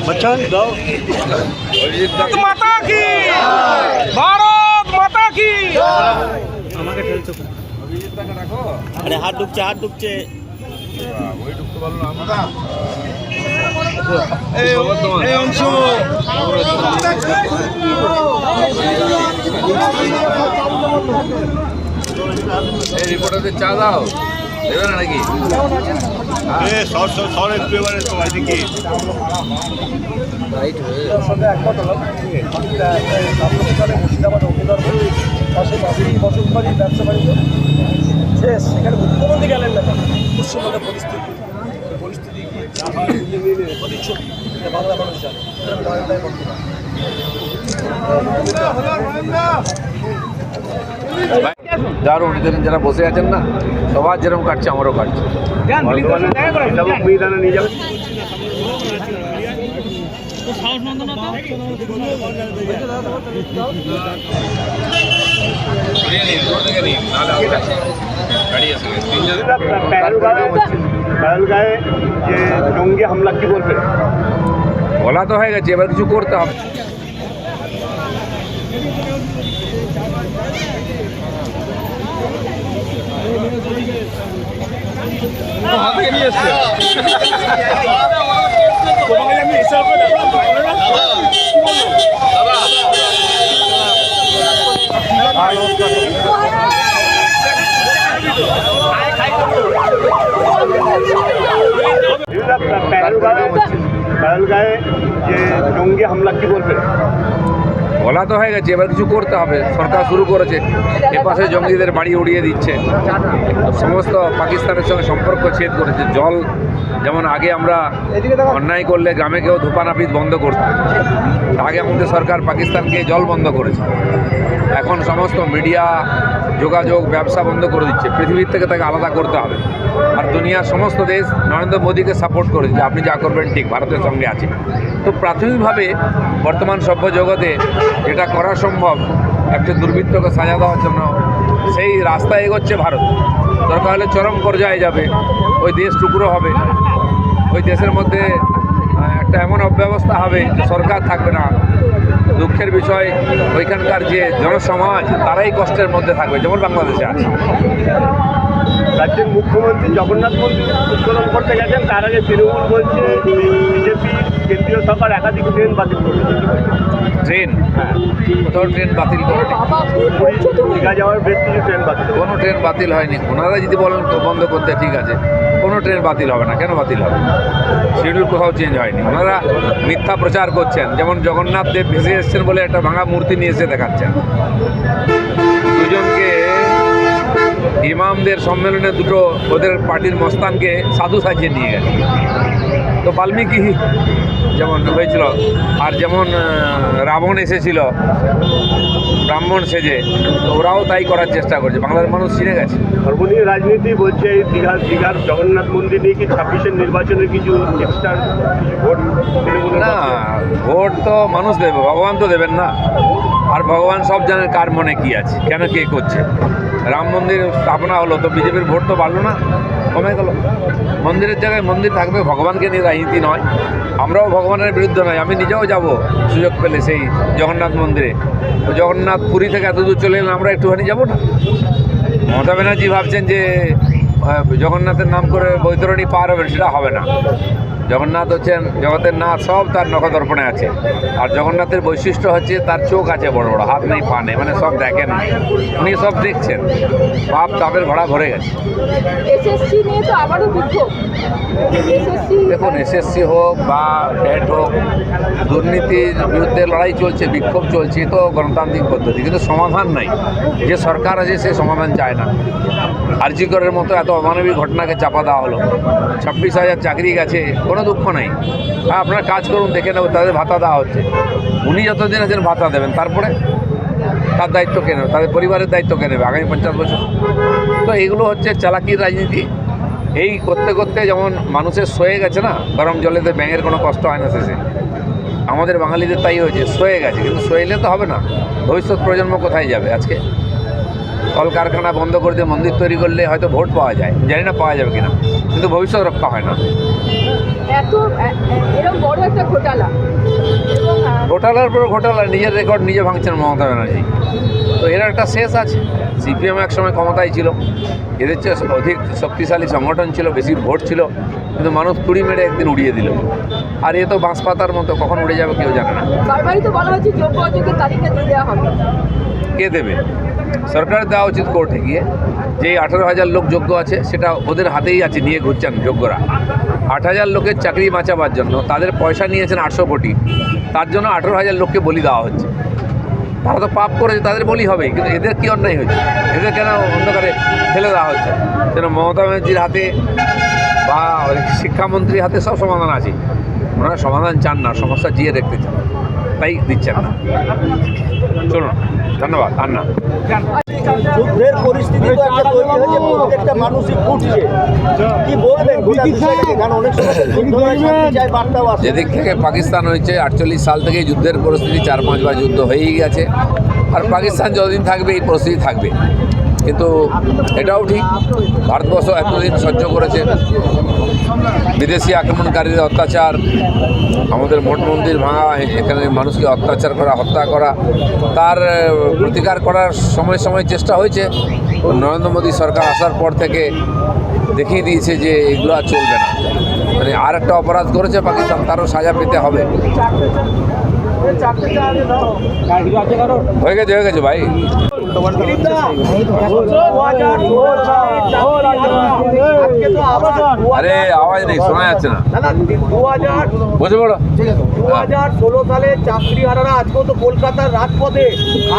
बच्चन दो माता की भारत माता की আমাকে ঠেলছো আরে হাত ডুবছে এই অংশ এই রিপোর্টারদের চা দাও দেবে না নাকি সর একটু এবারে সবাই দিকে রাইট হয়ে মুর্শিদাবাদ অগ্নিদর্ভ পাশে বসতবাড়ি ব্যবসা বাণিজ্য শেষ এখানে মুখ্যমন্ত্রী গেলেন না পশ্চিমবঙ্গের পরিস্থিতি বাংলা মানুষ জানে দারুণ এদের যারা বসে আছেন না সবার যেরকম কাটছে আমারও কাটছে নিয়ে যাবে পহলগাঁয়ে যে জঙ্গি হামলা কি বলবেন? বলা তো হয়ে গেছে, এবার কিছু করতে হবে। পহলগাঁয়ে যে জঙ্গি হামলা কি বলবেন? বলা তো হয়ে গেছে, এবার কিছু করতে হবে। সরকার শুরু করেছে, এপাশে জঙ্গিদের বাড়ি উড়িয়ে দিচ্ছে, সমস্ত পাকিস্তানের সঙ্গে সম্পর্ক ছেদ করেছে। জল যেমন আগে আমরা অন্যায় করলে গ্রামে কেউ ধূপানাপিত বন্ধ করতাম, আগে আমাদের সরকার পাকিস্তানকে জল বন্ধ করেছে। এখন সমস্ত মিডিয়া, যোগাযোগ, ব্যবসা বন্ধ করে দিচ্ছে। পৃথিবীর থেকে তাকে আলাদা করতে হবে। আর দুনিয়ার সমস্ত দেশ নরেন্দ্র মোদীকে সাপোর্ট করেছে, আপনি যা করবেন ঠিক, ভারতের সঙ্গে আছে। তো প্রাথমিকভাবে বর্তমান সভ্য জগতে যেটা করা সম্ভব, একটা দুর্বৃত্তকে সাজা দেওয়ার জন্য সেই রাস্তায় এগোচ্ছে ভারত। দরকার হলে চরম পর্যায়ে যাবে, ওই দেশ টুকরো হবে, ওই দেশের মধ্যে একটা এমন অব্যবস্থা হবে যে সরকার থাকবে না। দুঃখের বিষয়, ওইখানকার যে জনসমাজ তারাই কষ্টের মধ্যে থাকবে, যেমন বাংলাদেশে আছে। রাজ্যের মুখ্যমন্ত্রী জগন্নাথ মন্দির উদ্বোধন করতে গেছেন, তার আগে তৃণমূল বলছে বিজেপি কেন্দ্রীয় সরকার একাধিক ট্রেন বাতিল করেছে। ট্রেন কোথাও ট্রেন বাতিল করেনি, দীঘা যাওয়ার বেশ কিছু ট্রেন বাতিল, কোনো ট্রেন বাতিল হয়নি। ওনারা যদি বলেন বন্ধ করতে, ঠিক আছে, কোনো ট্রেন বাতিল হবে না। কেন বাতিল হবে? শিডিউল কোথাও চেঞ্জ হয়নি। ওনারা মিথ্যা প্রচার করছেন, যেমন জগন্নাথ দেব ভেসে এসছেন বলে একটা ভাঙা মূর্তি নিয়ে এসে দেখাচ্ছেন। দুজনকে ইমামদের সম্মেলনে দুটো ওদের পার্টির মস্তানকে সাধু সাজিয়ে নিয়ে গেছে। তো বাল্মীকি যেমন হয়েছিল, আর যেমন রাবণ এসেছিল ব্রাহ্মণ সেজে, ওরাও তাই করার চেষ্টা করছে। বাংলার মানুষ চিনে গেছে। সর্বনীয় রাজনীতি বলছে এই দীঘার জগন্নাথ মন্দির নিয়ে কি 26-এর নির্বাচনের কিছু এক্সট্রা ভোট? না, ভোট তো মানুষ দেবে, ভগবান তো দেবেন না। আর ভগবান সব জানেন কার মনে কি আছে, কেন কে করছে। রাম মন্দির স্থাপনা হলো তো বিজেপির ভোট তো বাড়লো না, কমে গেল। মন্দিরের জায়গায় মন্দির থাকবে, ভগবানকে নিয়ে রাজনীতি নয়। আমরাও ভগবানের বিরুদ্ধে নয়, আমি নিজেও যাব সুযোগ পেলে সেই জগন্নাথ মন্দিরে। জগন্নাথ পুরী থেকে এত দূর চলে এলেন, আমরা একটুখানি যাবো না? মমতা ব্যানার্জি ভাবছেন যে জগন্নাথের নাম করে বৈতরণী পার হবেন, সেটা হবে না। জগন্নাথ হচ্ছেন জগতের নাথ, সব তার নখদর্পণে আছে। আর জগন্নাথের বৈশিষ্ট্য হচ্ছে তার চোখ আছে বড় বড়, হাত নেই, পা নেই, মানে সব দেখেন, উনি সব দেখছেন। পাপ তাপের ঘোড়া ভরে গেছে। দেখুন, এসএসসি হোক বা টেট হোক, দুর্নীতির বিরুদ্ধে লড়াই চলছে, বিক্ষোভ চলছে, তো গণতান্ত্রিক পদ্ধতি, কিন্তু সমাধান নাই। যে সরকার আছে সে সমাধান চায় না। আরজি করের মতো এত অমানবিক ঘটনাকে চাপা দেওয়া হলো। 26,000 চাকরি গেছে, কোনো দুঃখ নাই। হ্যাঁ, আপনারা কাজ করুন, দেখে নেব, তাদের ভাতা দেওয়া হচ্ছে। উনি যতদিন আছেন ভাতা দেবেন, তারপরে তার দায়িত্ব কে নেবে? তাদের পরিবারের দায়িত্ব কে নেবে আগামী 50 বছর? তো এগুলো হচ্ছে চালাকির রাজনীতি। এই করতে করতে যেমন মানুষের সয়ে গেছে না, গরম জলেতে ব্যাঙের কোনো কষ্ট হয় না শেষে। আমাদের বাঙালিদের তাই হয়েছে, সয়ে গেছে। কিন্তু সইলে তো হবে না, ভবিষ্যৎ প্রজন্ম কোথায় যাবে? আজকে কলকারখানা বন্ধ করে দিয়ে মন্দির তৈরি করলে হয়তো ভোট পাওয়া যায়, জানি না পাওয়া যাবে কিনা, কিন্তু ভবিষ্যৎ রক্ষা হয় না। এরকম বড় একটা ঘোটালা এবং ঘোটালার পর ঘোটালা, নিজের রেকর্ড নিজে ভাঙছেন মমতা ব্যানার্জি। তো এর একটা শেষ আছে। সিপিএম এক সময় ক্ষমতায় ছিল, এদের চেয়ে অধিক শক্তিশালী সংগঠন ছিল, বেশি ভোট ছিল, কিন্তু মানুষ তুড়ি মেরে একদিন উড়িয়ে দিল। আর এ তো বাঁশ পাতার মতো, কখন উড়ে যাবে কেউ জানে না। বারবারই তো বলা হচ্ছে যোগ্য অযোগ্যের তালিকা দিয়ে দেওয়া হবে। কে দেবে? সরকার দেওয়া উচিত কোর্টে গিয়ে, যে 18,000 লোক যোগ্য আছে সেটা ওদের হাতেই আছে, নিয়ে ঘুরছেন যোগ্যরা। 8,000 লোকের চাকরি বাঁচাবার জন্য তাদের পয়সা নিয়েছেন 800 কোটি, তার জন্য 18,000 লোককে বলি দেওয়া হচ্ছে। তারা তো পাপ করেছে, তাদের বলি হবে, কিন্তু এদের কি অন্যায় হচ্ছে? এদের কেন অন্ধকারে ফেলে দেওয়া হচ্ছে? যেন মমতা ব্যানার্জির হাতে বা শিক্ষামন্ত্রীর হাতে সব সমাধান আছে, ওনারা সমাধান চান না, সমস্যা জিয়ে দেখতে চান, তাই দিচ্ছেন না। চলুন, ধন্যবাদ। আর না, যুদ্ধের পরিস্থিতি তো একটা তৈরি হয়েছে, প্রত্যেকটা মানুষই ফুটছে। কি বলবেন গোটা বিষয়টাকে? কারণ অনেক সময় যুদ্ধ হয়, শান্তি চাই, বার্তাও আসে। যেদিক থেকে পাকিস্তান হয়েছে 48 সাল থেকে যুদ্ধের পরিস্থিতি, 4-5 বার যুদ্ধ হয়েই গেছে, আর পাকিস্তান যতদিন থাকবে এই পরিস্থিতি থাকবে। কিন্তু এটাও ঠিক, ভারতবর্ষ এতদিন সহ্য করেছে বিদেশি আক্রমণকারীদের অত্যাচার, আমাদের মঠ মন্দির ভাঙা, এখানে মানুষকে অত্যাচার করা, হত্যা করা, তার প্রতিকার করার সময় সময় চেষ্টা হয়েছে। নরেন্দ্র মোদী সরকার আসার পর থেকে দেখিয়ে দিয়েছে যে এগুলো আর চলবে না। মানে আর একটা অপরাধ করেছে পাকিস্তান, তারও সাজা পেতে হবে। হয়ে গেছে ভাই। আরে আওয়াজ নেই, শোনা যাচ্ছে না। 2016 সালে চাকরিহারারা আজকেও তো কলকাতার রাজপথে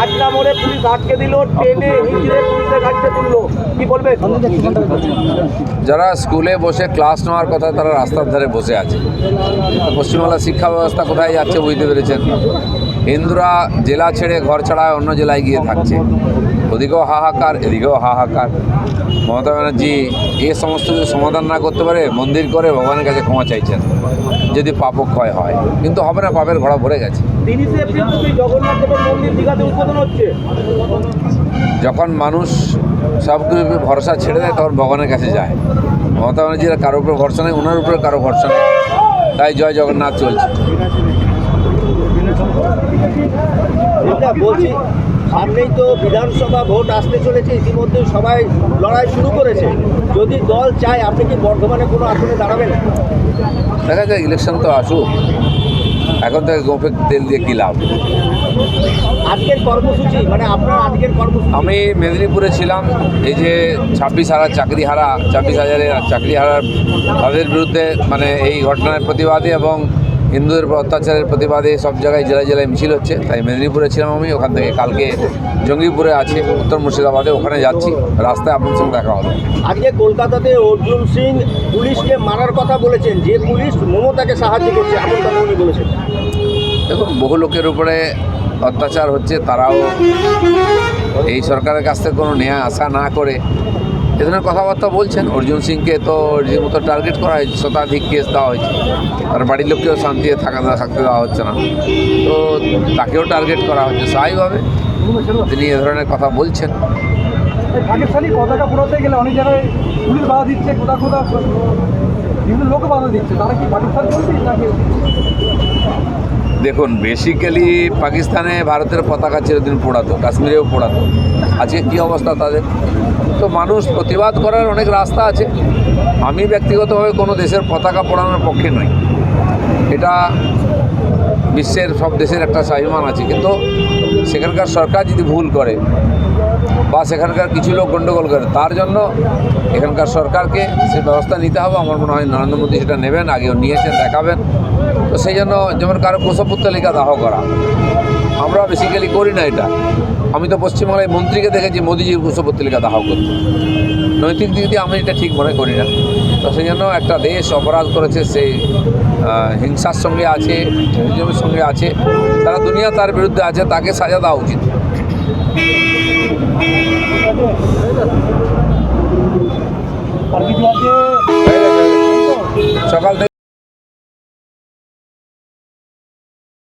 আজরা মোড়ে পুলিশ আটকে দিল, ট্রেনে হিঁচড়ে পুলিশের গাড়িতে তুললো। কি বলবেন? যারা স্কুলে বসে ক্লাস নেওয়ার কথা তারা রাস্তার ধারে বসে আছে। পশ্চিমবাংলার শিক্ষা ব্যবস্থা কোথায় যাচ্ছে বুঝতে পেরেছেন। হিন্দুরা জেলা ছেড়ে ঘর ছাড়া অন্য জেলায় গিয়ে থাকছে, ওদিকেও হাহাকার, এদিকেও হাহাকার। মমতা ব্যানার্জি এ সমস্ত কিছু সমাধান না করতে পারে মন্দির করে ভগবানের কাছে ক্ষমা চাইছেন যদি পাপক্ষয় হয়, কিন্তু হবে না, পাপের ঘোড়া ভরে গেছে। 30 এপ্রিল থেকে জগন্নাথ দেবের মন্দির দীঘাতে উদ্বোধন হচ্ছে। যখন মানুষ সব কিছু ভরসা ছেড়ে দেয় তখন ভগবানের কাছে যায়। মমতা ব্যানার্জির কারোর উপরে ভরসা নেই, ওনার উপরে কারো ভরসা নেই, তাই জয় জগন্নাথ চলছে। বলছি, সামনেই তো বিধানসভা ভোট আসতে চলেছে, ইতিমধ্যে সবাই লড়াই শুরু করেছে। যদি দল চায়, আপনি কি বর্ধমানে কোনো আসনে দাঁড়াবেন? দেখা যায়, ইলেকশন তো আসুক, এখন থেকে গোপে তেল দিয়ে কী লাভ। আজকের কর্মসূচি, মানে আপনার আজকের কর্মসূচি? আমি মেদিনীপুরে ছিলাম, এই যে 26,000 চাকরিহারার তাদের বিরুদ্ধে, মানে এই ঘটনার প্রতিবাদে এবং হিন্দুদের উপর অত্যাচারের প্রতিবাদে সব জায়গায় জেলায় জেলায় মিছিল হচ্ছে, তাই মেদিনীপুরে ছিলাম আমি। ওখান থেকে কালকে জঙ্গিপুরে আছে, উত্তর মুর্শিদাবাদে, ওখানে যাচ্ছি। রাস্তায় আপনার সঙ্গে দেখা হবে। আজকে কলকাতাতে অর্জুন সিং পুলিশকে মারার কথা বলেছেন, যে পুলিশ মমতাকে সাহায্য করছে, এমন কথা উনি বলেছেন। দেখুন, বহু লোকের উপরে অত্যাচার হচ্ছে, তারাও এই সরকারের কাছ থেকে কোনো ন্যায় আশা না করে এ ধরনের কথাবার্তা বলছেন। অর্জুন সিংকে তো রীতিমতো টার্গেট করা হয়েছে, শতাধিক কেস দেওয়া হয়েছে, আর বাড়ির লোককেও শান্তিতে থাকতে দেওয়া হচ্ছে না, তো তাকেও টার্গেট করা হচ্ছে। স্বাভাবিকভাবে তিনি এ ধরনের কথা বলছেন। পাকিস্তানি পতাকা পোড়াতে গেলে অনেক জায়গায় পুলিশ বাধা দিচ্ছে, কোথা বিভিন্ন লোক বাধা দিচ্ছে, তারা কি পাকিস্তান চলছে নাকি? দেখুন, বেসিক্যালি পাকিস্তানে ভারতের পতাকা চিরদিন পোড়াতো, কাশ্মীরেও পোড়াতো, আজকে কী অবস্থা তাদের? তো মানুষ প্রতিবাদ করার অনেক রাস্তা আছে। আমি ব্যক্তিগতভাবে কোনো দেশের পতাকা পোড়ানোর পক্ষে নই, এটা বিশ্বের সব দেশের একটা স্বাভিমান আছে, কিন্তু সেখানকার সরকার যদি ভুল করে বা সেখানকার কিছু লোক গণ্ডগোল করে, তার জন্য এখানকার সরকারকে সে ব্যবস্থা নিতে হবে। আমার মনে হয় নরেন্দ্র মোদী সেটা নেবেন, আগেও নিয়েছেন, দেখাবেন। তো সেই জন্য যেমন কারো কুশপুত্তলিকা দাহ করা, আমরা বেসিক্যালি করি না এটা। আমি তো পশ্চিমবাংলায় মন্ত্রীকে দেখেছি মোদিজির কুশপুত্তলিকা দাহ করতে। নৈতিক দিক দিয়ে আমি এটা ঠিক মনে করি না। তো সেই জন্য একটা দেশ অপরাধ করেছে, সেই হিংসার সঙ্গে আছে, টেরোরিজমের সঙ্গে আছে, সারা দুনিয়া তার বিরুদ্ধে আছে, তাকে সাজা দেওয়া উচিত। সকাল থেকে